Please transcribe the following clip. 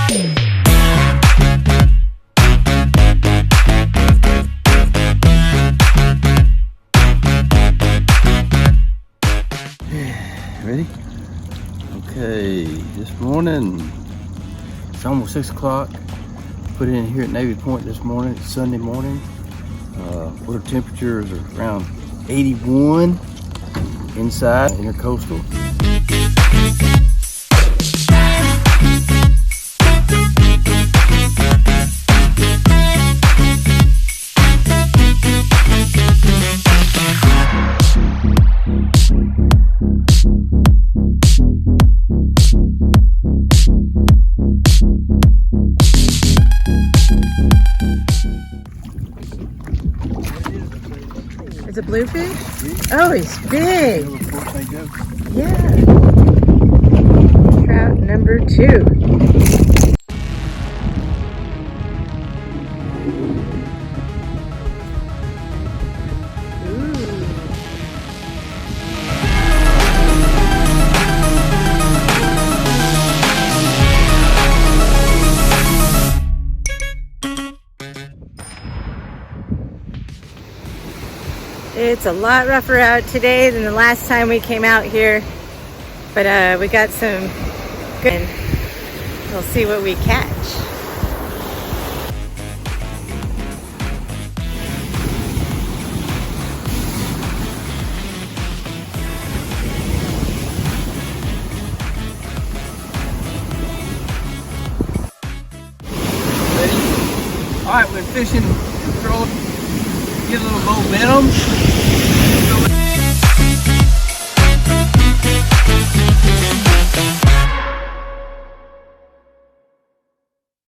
Ready? Okay, this morning, it's almost 6 o'clock. Put it in here at Navy Point this morning. It's Sunday morning. Water temperatures are around 81 inside intercoastal. It's a bluefish? Oh, he's big. Yeah. Trout number 2. It's a lot rougher out today than the last time we came out here, but we got some good, and we'll see what we catch. All right, we're fishing and throwing, get a little momentum.